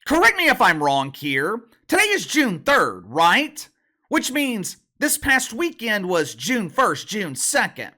Correct me if I'm wrong here. Today is June 3rd, right? Which means this past weekend was June 1st, June 2nd.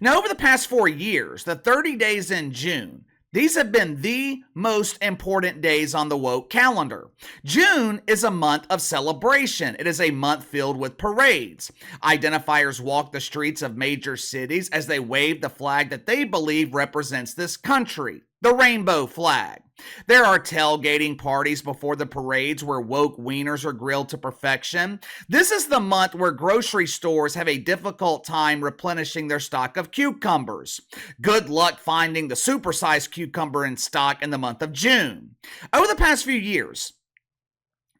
Now, over the past 4 years, the 30 days in June, these have been the most important days on the woke calendar. June is a month of celebration. It is a month filled with parades. Identifiers walk the streets of major cities as they wave the flag that they believe represents this country, the rainbow flag. There are tailgating parties before the parades where woke wieners are grilled to perfection. This is the month where grocery stores have a difficult time replenishing their stock of cucumbers. Good luck finding the supersized cucumber in stock in the month of June. Over the past few years,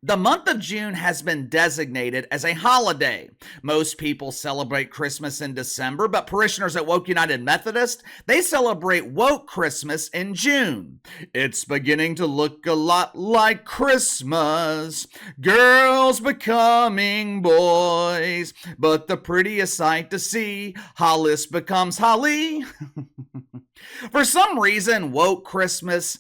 the month of June has been designated as a holiday. Most people celebrate Christmas in December, but parishioners at Woke United Methodist, they celebrate Woke Christmas in June. It's beginning to look a lot like Christmas. Girls becoming boys, but the prettiest sight to see, Hollis becomes Holly. For some reason, Woke Christmas,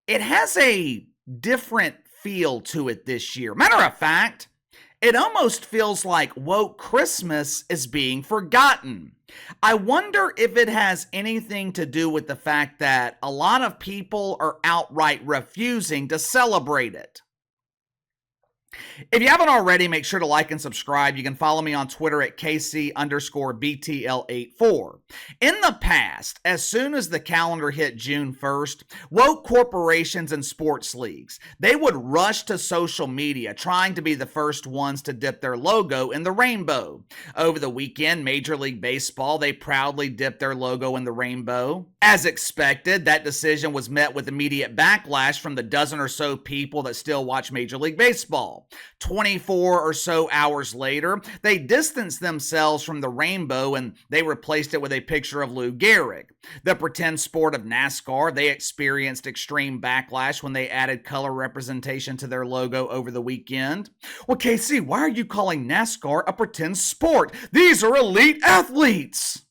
it has a different feel to it this year. Matter of fact, it almost feels like woke Christmas is being forgotten. I wonder if it has anything to do with the fact that a lot of people are outright refusing to celebrate it. If you haven't already, make sure to like and subscribe. You can follow me on Twitter at KC_BTL84. In the past, as soon as the calendar hit June 1st, woke corporations and sports leagues, they would rush to social media trying to be the first ones to dip their logo in the rainbow. Over the weekend, Major League Baseball, they proudly dipped their logo in the rainbow. As expected, that decision was met with immediate backlash from the dozen or so people that still watch Major League Baseball. 24 or so hours later, they distanced themselves from the rainbow and they replaced it with a picture of Lou Gehrig. The pretend sport of NASCAR, they experienced extreme backlash when they added color representation to their logo over the weekend. Well, KC, why are you calling NASCAR a pretend sport? These are elite athletes!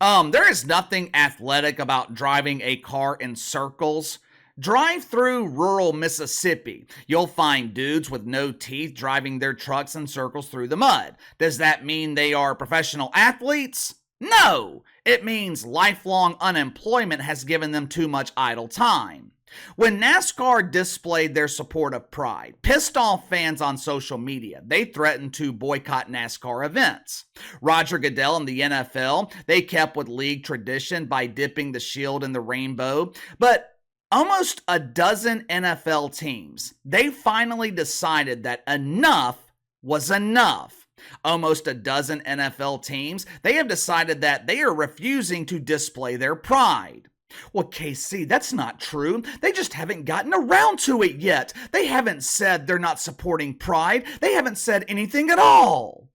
There is nothing athletic about driving a car in circles. Drive through rural Mississippi. You'll find dudes with no teeth driving their trucks in circles through the mud. Does that mean they are professional athletes? No! It means lifelong unemployment has given them too much idle time. When NASCAR displayed their support of Pride, pissed off fans on social media, they threatened to boycott NASCAR events. Roger Goodell and the NFL, they kept with league tradition by dipping the shield in the rainbow, but almost a dozen NFL teams, they finally decided that enough was enough. Almost a dozen NFL teams, they have decided that they are refusing to display their pride. Well, KC, that's not true. They just haven't gotten around to it yet. They haven't said they're not supporting pride. They haven't said anything at all.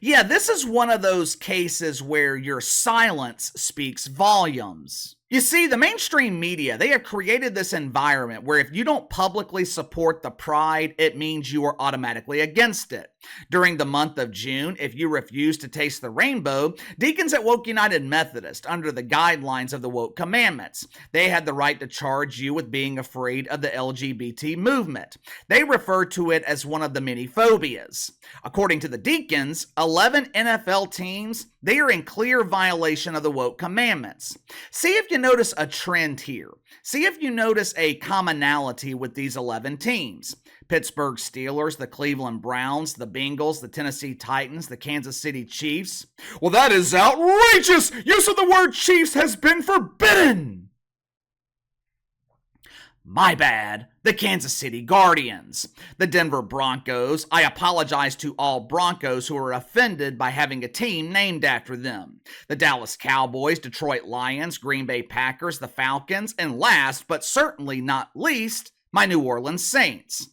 Yeah, this is one of those cases where your silence speaks volumes. You see, the mainstream media, they have created this environment where if you don't publicly support the pride, it means you are automatically against it. During the month of June, if you refuse to taste the rainbow, deacons at Woke United Methodist, under the guidelines of the Woke Commandments, they had the right to charge you with being afraid of the LGBT movement. They refer to it as one of the many phobias. According to the deacons, 11 NFL teams, they are in clear violation of the Woke Commandments. See if you notice a trend here. See if you notice a commonality with these 11 teams. Pittsburgh Steelers, the Cleveland Browns, the Bengals, the Tennessee Titans, the Kansas City Chiefs. Well, that is outrageous! Use of the word Chiefs has been forbidden! My bad. The Kansas City Guardians. The Denver Broncos. I apologize to all Broncos who are offended by having a team named after them. The Dallas Cowboys, Detroit Lions, Green Bay Packers, the Falcons, and last but certainly not least, my New Orleans Saints.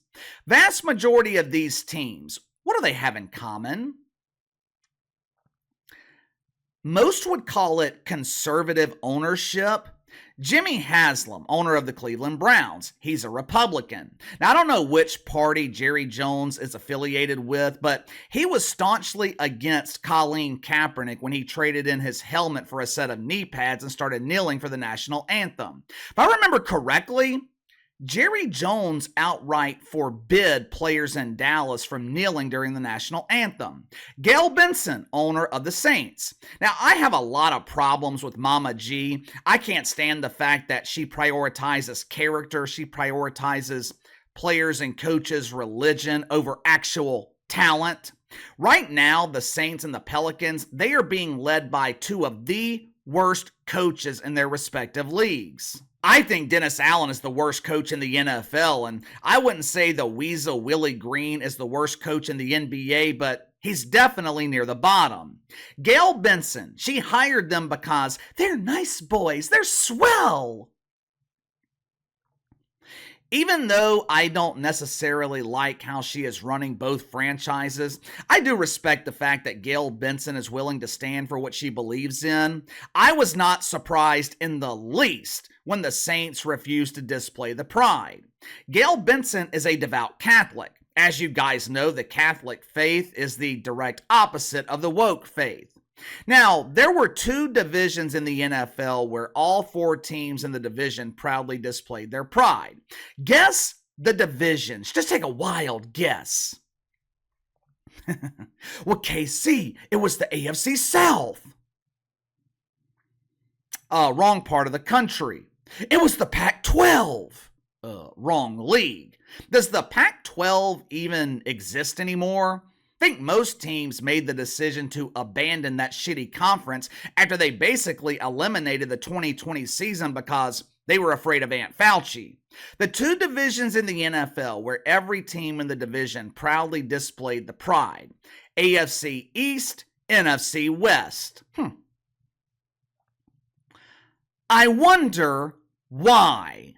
Vast majority of these teams, what do they have in common? Most would call it conservative ownership, Jimmy Haslam, owner of the Cleveland Browns, he's a Republican. Now, I don't know which party Jerry Jones is affiliated with, but he was staunchly against Colin Kaepernick when he traded in his helmet for a set of knee pads and started kneeling for the national anthem. If I remember correctly, Jerry Jones outright forbid players in Dallas from kneeling during the national anthem. Gail Benson, owner of the Saints. Now, I have a lot of problems with Mama G. I can't stand the fact that she prioritizes character. She prioritizes players and coaches' religion over actual talent. Right now, the Saints and the Pelicans, they are being led by two of the worst coaches in their respective leagues. I think Dennis Allen is the worst coach in the NFL, and I wouldn't say the Weasel Willie Green is the worst coach in the NBA, but he's definitely near the bottom. Gail Benson, she hired them because they're nice boys, they're swell. Even though I don't necessarily like how she is running both franchises, I do respect the fact that Gail Benson is willing to stand for what she believes in. I was not surprised in the least when the Saints refused to display the pride. Gail Benson is a devout Catholic. As you guys know, the Catholic faith is the direct opposite of the woke faith. Now, there were two divisions in the NFL where all four teams in the division proudly displayed their pride. Guess the divisions. Just take a wild guess. Well, KC, it was the AFC South. Wrong part of the country. It was the Pac-12. Wrong league. Does the Pac-12 even exist anymore? I think most teams made the decision to abandon that shitty conference after they basically eliminated the 2020 season because they were afraid of Aunt Fauci. The two divisions in the NFL where every team in the division proudly displayed the pride. AFC East, NFC West. I wonder why.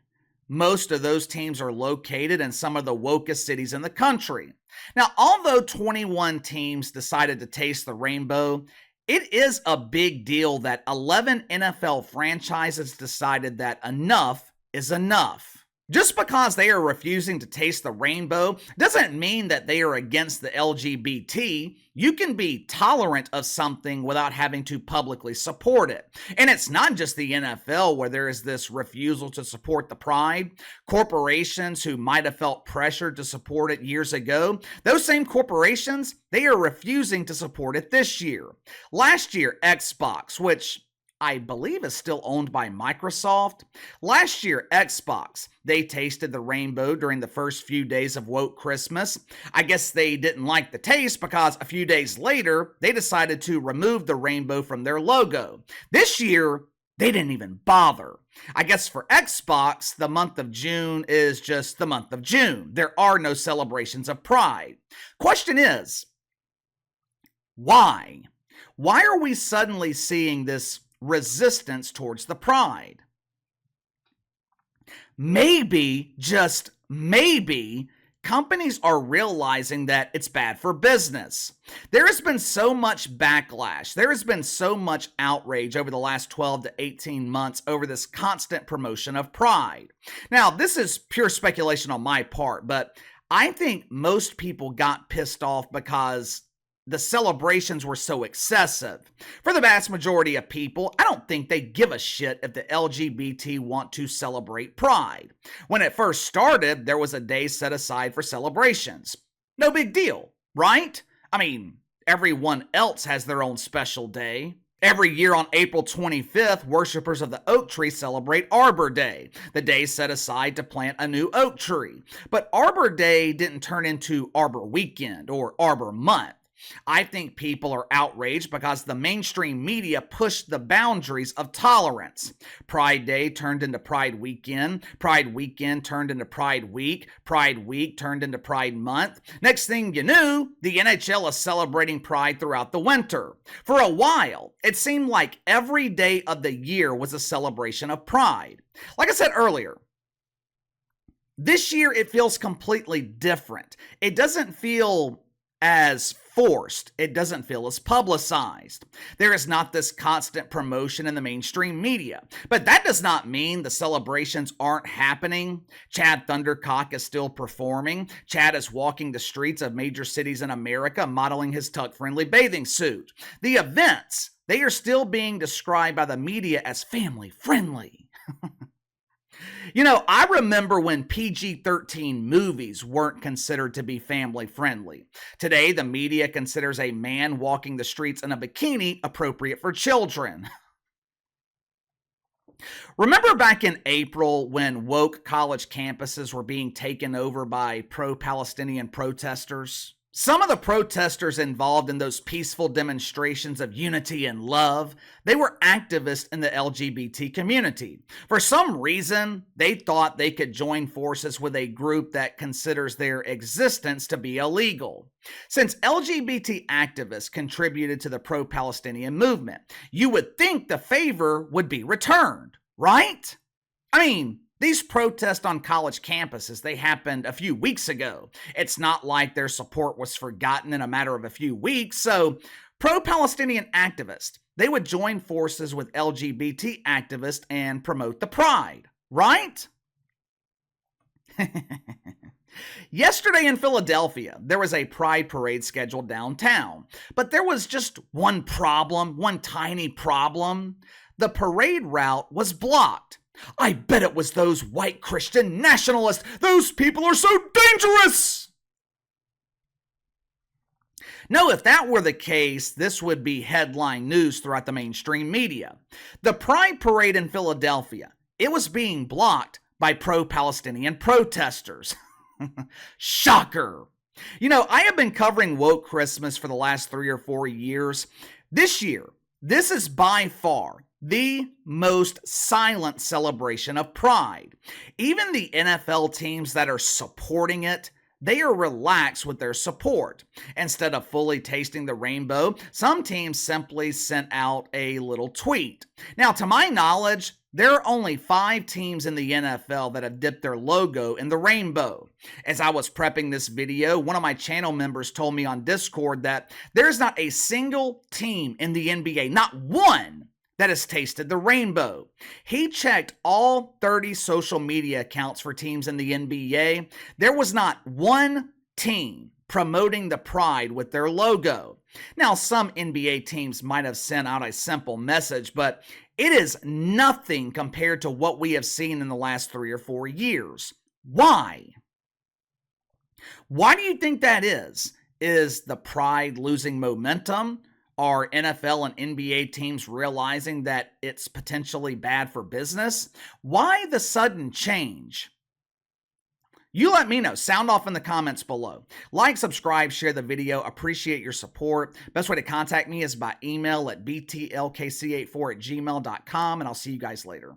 Most of those teams are located in some of the wokest cities in the country. Now, although 21 teams decided to taste the rainbow, it is a big deal that 11 NFL franchises decided that enough is enough. Just because they are refusing to taste the rainbow doesn't mean that they are against the LGBT. You can be tolerant of something without having to publicly support it. And it's not just the NFL where there is this refusal to support the pride. Corporations who might have felt pressured to support it years ago, those same corporations, they are refusing to support it this year. Last year, Xbox, which I believe is still owned by Microsoft. Last year, Xbox, they tasted the rainbow during the first few days of woke Christmas. I guess they didn't like the taste because a few days later, they decided to remove the rainbow from their logo. This year, they didn't even bother. I guess for Xbox, the month of June is just the month of June. There are no celebrations of pride. Question is, why? Why are we suddenly seeing this resistance towards the pride? Maybe, just maybe, companies are realizing that it's bad for business. There has been so much backlash. There has been so much outrage over the last 12 to 18 months over this constant promotion of pride. Now, this is pure speculation on my part, but I think most people got pissed off because the celebrations were so excessive. For the vast majority of people, I don't think they give a shit if the LGBT want to celebrate pride. When it first started, there was a day set aside for celebrations. No big deal, right? I mean, everyone else has their own special day. Every year on April 25th, worshipers of the oak tree celebrate Arbor Day, the day set aside to plant a new oak tree. But Arbor Day didn't turn into Arbor Weekend or Arbor Month. I think people are outraged because the mainstream media pushed the boundaries of tolerance. Pride Day turned into Pride Weekend turned into Pride Week turned into Pride Month. Next thing you knew, the NHL is celebrating Pride throughout the winter. For a while, it seemed like every day of the year was a celebration of pride. Like I said earlier, this year it feels completely different. It doesn't feel as forced. It doesn't feel as publicized. There is not this constant promotion in the mainstream media. But that does not mean the celebrations aren't happening. Chad Thundercock is still performing. Chad is walking the streets of major cities in America modeling his tuck-friendly bathing suit. The events, they are still being described by the media as family-friendly. I remember when PG-13 movies weren't considered to be family-friendly. Today, the media considers a man walking the streets in a bikini appropriate for children. Remember back in April when woke college campuses were being taken over by pro-Palestinian protesters? Some of the protesters involved in those peaceful demonstrations of unity and love, they were activists in the LGBT community. For some reason, they thought they could join forces with a group that considers their existence to be illegal. Since LGBT activists contributed to the pro-Palestinian movement, you would think the favor would be returned, right? These protests on college campuses, they happened a few weeks ago. It's not like their support was forgotten in a matter of a few weeks. So pro-Palestinian activists, they would join forces with LGBT activists and promote the pride, right? Yesterday in Philadelphia, there was a pride parade scheduled downtown, but there was just one problem, one tiny problem. The parade route was blocked. I bet it was those white Christian nationalists. Those people are so dangerous. No, if that were the case, this would be headline news throughout the mainstream media. The Pride Parade in Philadelphia, it was being blocked by pro-Palestinian protesters. Shocker. I have been covering woke Christmas for the last 3 or 4 years. This year, this is by far the most silent celebration of pride. Even the NFL teams that are supporting it, they are relaxed with their support. Instead of fully tasting the rainbow, some teams simply sent out a little tweet. Now, to my knowledge, there are only 5 teams in the NFL that have dipped their logo in the rainbow. As I was prepping this video, one of my channel members told me on Discord that there's not a single team in the NBA, not one, that has tasted the rainbow. He checked all 30 social media accounts for teams in the NBA. There was not one team promoting the pride with their logo. Now, some NBA teams might have sent out a simple message, but it is nothing compared to what we have seen in the last 3 or 4 years. Why? Why do you think that is? Is the pride losing momentum? Are NFL and NBA teams realizing that it's potentially bad for business? Why the sudden change? You let me know. Sound off in the comments below. Like, subscribe, share the video. Appreciate your support. Best way to contact me is by email at btlkc84@gmail.com, and I'll see you guys later.